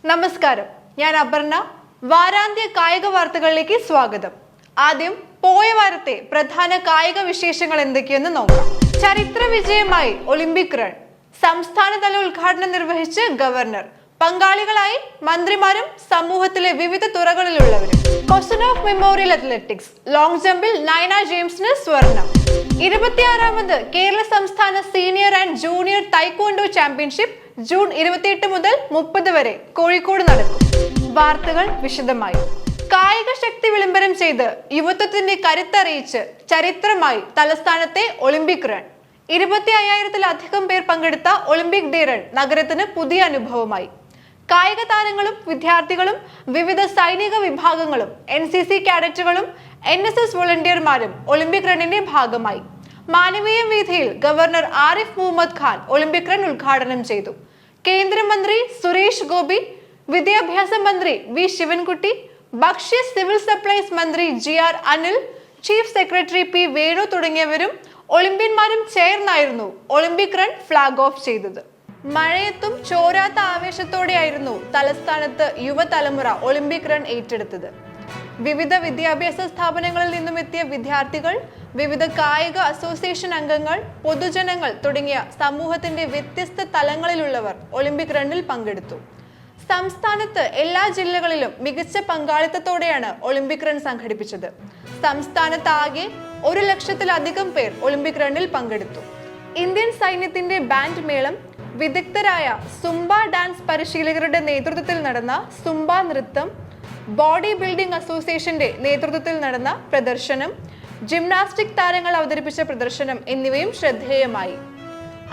നമസ്കാരം, ഞാൻ അപർണ. വാരാന്ത്യ കായിക വാർത്തകളിലേക്ക് സ്വാഗതം. ആദ്യം പോയ വാരത്തെ പ്രധാന കായിക വിശേഷങ്ങൾ എന്തൊക്കെയെന്ന് നോക്കാം. ചരിത്ര വിജയമായി ഒളിമ്പിക് റൺ. സംസ്ഥാനതല ഉദ്ഘാടനം നിർവഹിച്ച് ഗവർണർ. പങ്കാളികളായി മന്ത്രിമാരും സമൂഹത്തിലെ വിവിധ തുറകളിലുള്ളവരും. കൊസനോഫ് മെമ്മോറിയൽ അത്ലറ്റിക്സ് ലോങ് ജമ്പിൽ നയന ജെയിംസിന് സ്വർണം. 26ാമത് കേരള സംസ്ഥാന senior and junior taekwondo championship June 28 മുതൽ 30 വരെ കോഴിക്കോട് നടക്കും. വാർത്തകൾ വിശദമായി. കായിക ശക്തി വിളംബരം ചെയ്ത് യുവത്വത്തിന്റെ കരുത്തറിയിച്ച് ചരിത്രമായി തലസ്ഥാനത്തെ ഒളിമ്പിക് റൺ. 25,000-ലധികം പേർ പങ്കെടുത്ത ഒളിമ്പിക് ഡേ റൺ നഗരത്തിന് പുതിയ അനുഭവമായി. കായിക താരങ്ങളും വിദ്യാർത്ഥികളും വിവിധ സൈനിക വിഭാഗങ്ങളും NCC കാഡറ്റുകളും NSS വോളണ്ടിയർമാരും ഒളിമ്പിക് റണ്ണിന്റെ ഭാഗമായി. മാനവീയ വീഥിയിൽ governor Arif Mohammad Khan Olympic run ഉദ്ഘാടനം ചെയ്തു. കേന്ദ്രമന്ത്രി സുരേഷ് ഗോപി, വിദ്യാഭ്യാസ മന്ത്രി V ശിവൻകുട്ടി, ഭക്ഷ്യ സിവിൽ സപ്ലൈസ് മന്ത്രി GR Anil, chief secretary P Venu തുടങ്ങിയവരും ഒളിമ്പ്യന്മാരും ചേർന്നായിരുന്നു ഒളിമ്പിക് റൺ ഫ്ലാഗ് ഓഫ് ചെയ്തത്. മഴയത്തും ചോരാത്ത ആവേശത്തോടെയായിരുന്നു തലസ്ഥാനത്ത് യുവതലമുറ ഒളിമ്പിക് റൺ ഏറ്റെടുത്തത്. വിവിധ വിദ്യാഭ്യാസ സ്ഥാപനങ്ങളിൽ നിന്നും എത്തിയ വിദ്യാർത്ഥികൾ, വിവിധ കായിക അസോസിയേഷൻ അംഗങ്ങൾ, പൊതുജനങ്ങൾ തുടങ്ങിയ സമൂഹത്തിന്റെ വ്യത്യസ്ത തലങ്ങളിലുള്ളവർ ഒളിമ്പിക് റണ്ണിൽ പങ്കെടുത്തു. സംസ്ഥാനത്ത് എല്ലാ ജില്ലകളിലും മികച്ച പങ്കാളിത്തത്തോടെയാണ് ഒളിമ്പിക് റൺ സംഘടിപ്പിച്ചത്. സംസ്ഥാനത്താകെ 1,00,000-ലധികം പേർ ഒളിമ്പിക് റണ്ണിൽ പങ്കെടുത്തു. ഇന്ത്യൻ സൈന്യത്തിന്റെ ബാൻഡ് മേളം, വിദഗ്ധരായ സുംബ ഡാൻസ് പരിശീലകരുടെ നേതൃത്വത്തിൽ നടന്ന സുംബ നൃത്തം, ബോഡി ബിൽഡിംഗ് അസോസിയേഷന്റെ നേതൃത്വത്തിൽ നടന്ന പ്രദർശനം, ജിംനാസ്റ്റിക് താരങ്ങൾ അവതരിപ്പിച്ച പ്രദർശനം എന്നിവയും ശ്രദ്ധേയമായി.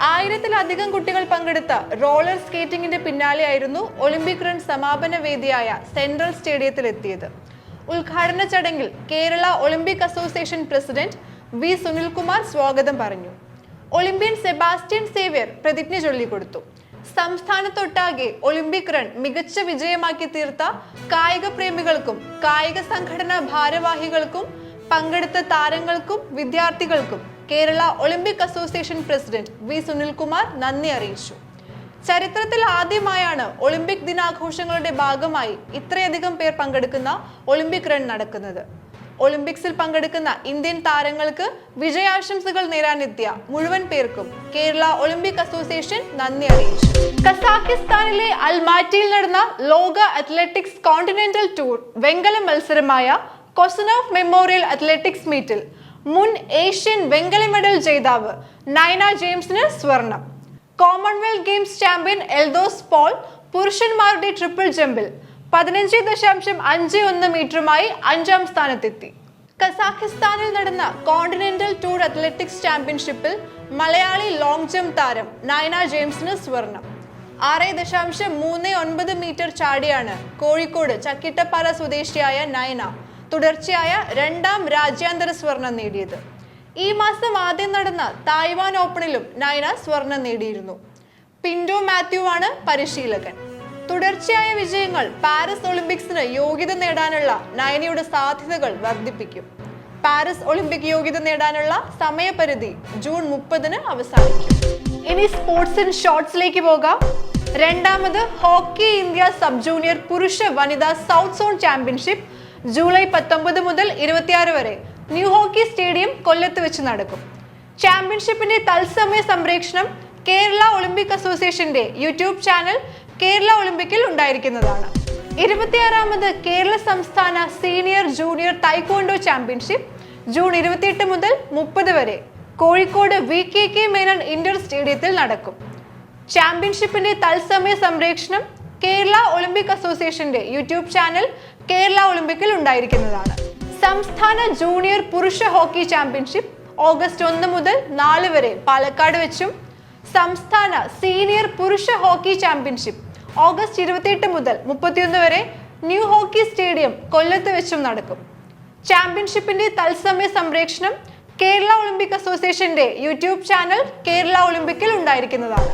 1000-ലധികം കുട്ടികൾ പങ്കെടുത്ത റോളർ സ്കേറ്റിംഗിന്റെ പിന്നാലെയായിരുന്നു ഒളിമ്പിക് റൺ സമാപന വേദിയായ സെൻട്രൽ സ്റ്റേഡിയത്തിൽ എത്തിയത്. ഉദ്ഘാടന ചടങ്ങിൽ Kerala Olympic association president V Sunilkumar സ്വാഗതം പറഞ്ഞു. ഒളിമ്പ്യൻ സെബാസ്റ്റ്യൻ സേവ്യർ പ്രതിജ്ഞ ചൊല്ലിക്കൊടുത്തു. സംസ്ഥാനത്തൊട്ടാകെ ഒളിമ്പിക് റൺ മികച്ച വിജയമാക്കി തീർത്ത കായിക പ്രേമികൾക്കും കായിക സംഘടനാ ഭാരവാഹികൾക്കും പങ്കെടുത്ത താരങ്ങൾക്കും വിദ്യാർത്ഥികൾക്കും Kerala Olympic association president V Sunilkumar നന്ദി അറിയിച്ചു. ചരിത്രത്തിൽ ആദ്യമായാണ് ഒളിമ്പിക് ദിനാഘോഷങ്ങളുടെ ഭാഗമായി ഇത്രയധികം പേർ പങ്കെടുക്കുന്ന ഒളിമ്പിക് റൺ നടക്കുന്നത്. ഒളിമ്പിക്സിൽ പങ്കെടുക്കുന്ന ഇന്ത്യൻ താരങ്ങൾക്ക് വിജയാശംസകൾ നേരാനെത്തിയ മുഴുവൻ പേർക്കും കേരള ഒളിമ്പിക് അസോസിയേഷൻ നന്ദി അറിയിച്ചു. കസാഖിസ്ഥാനിലെ അൽമാറ്റിയിൽ നടന്ന ലോക അത്ലറ്റിക്സ് കോണ്ടിനെന്റൽ ടൂർ വെങ്കല മത്സരമായ കൊസനോഫ് മെമ്മോറിയൽ അത്ലറ്റിക്സ് മീറ്റിൽ മുൻ ഏഷ്യൻ വെങ്കല മെഡൽ ജേതാവ് നയന ജെയിംസിന് സ്വർണം. Commonwealth Games champion Eldhose Paul പുരുഷന്മാരുടെ ട്രിപ്പിൾ ജമ്പിൽ 15.51 മീറ്ററുമായി 5ാം സ്ഥാനത്തെത്തി. കസാഖിസ്ഥാനിൽ നടന്ന കോണ്ടിനെന്റൽ ടൂർ അത്ലറ്റിക്സ് ചാമ്പ്യൻഷിപ്പിൽ മലയാളി ലോങ് ജംപ് താരം നയന ജെയിംസിന് സ്വർണം. 6.39 മീറ്റർ ചാടിയാണ് കോഴിക്കോട് ചക്കിട്ടപ്പാറ സ്വദേശിയായ നയന തുടർച്ചയായ 2ാം രാജ്യാന്തര സ്വർണം നേടിയത്. ഈ മാസം ആദ്യം നടന്ന തായ്വാൻ ഓപ്പണിലും നയന സ്വർണം നേടിയിരുന്നു. പിന്റോ മാത്യു ആണ് പരിശീലകൻ. തുടർച്ചയായ വിജയങ്ങൾ പാരീസ് ഒളിമ്പിക്സിന് യോഗ്യത നേടാനുള്ള നയനയുടെ സാധ്യതകൾ വർദ്ധിപ്പിക്കും. പാരീസ് ഒളിമ്പിക് യോഗ്യത നേടാനുള്ള സമയപരിധി ജൂൺ 30-ന് അവസാനിക്കും. ഇനി സ്പോർട്സ് ഇൻ ഷോർട്സിലേക്ക് പോകാം. 2ാമത് ഹോക്കി ഇന്ത്യ സബ് ജൂനിയർ പുരുഷ വനിതാ സൗത്ത് സോൺ ചാമ്പ്യൻഷിപ്പ് ജൂലൈ 19 മുതൽ 26 വരെ ന്യൂ ഹോക്കി സ്റ്റേഡിയം കൊല്ലത്ത് വെച്ച് നടക്കും. ചാമ്പ്യൻഷിപ്പിന്റെ തത്സമയ സംപ്രേഷണം കേരള ഒളിമ്പിക് അസോസിയേഷന്റെ യൂട്യൂബ് ചാനൽ കേരള ഒളിമ്പിക്കിൽ ഉണ്ടായിരിക്കുന്നതാണ്. 26ാമത് കേരള സംസ്ഥാന senior junior taekwondo championship June 28 മുതൽ 30 വരെ കോഴിക്കോട് VKK മേനോൻ ഇൻഡോർ സ്റ്റേഡിയത്തിൽ നടക്കും. ചാമ്പ്യൻഷിപ്പിന്റെ തത്സമയ സംപ്രേഷണം കേരള ഒളിമ്പിക് അസോസിയേഷന്റെ യൂട്യൂബ് ചാനൽ കേരള ഒളിമ്പിക്കിൽ ഉണ്ടായിരിക്കുന്നതാണ്. സംസ്ഥാന ജൂനിയർ പുരുഷ ഹോക്കി ചാമ്പ്യൻഷിപ്പ് ഓഗസ്റ്റ് 1 മുതൽ 4 വരെ പാലക്കാട് വെച്ചും സംസ്ഥാന സീനിയർ പുരുഷ ഹോക്കി ചാമ്പ്യൻഷിപ്പ് ഓഗസ്റ്റ് 28 മുതൽ 31 വരെ ന്യൂ ഹോക്കി സ്റ്റേഡിയം കൊല്ലത്ത് വെച്ചും നടക്കും. ചാമ്പ്യൻഷിപ്പിന്റെ തത്സമയ സംപ്രേഷണം കേരള ഒളിമ്പിക് അസോസിയേഷന്റെ യൂട്യൂബ് ചാനൽ കേരള ഒളിമ്പിക്കിൽ ഉണ്ടായിരിക്കുന്നതാണ്.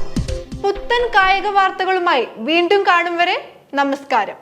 പുത്തൻ കായിക വാർത്തകളുമായി വീണ്ടും കാണും വരെ നമസ്കാരം.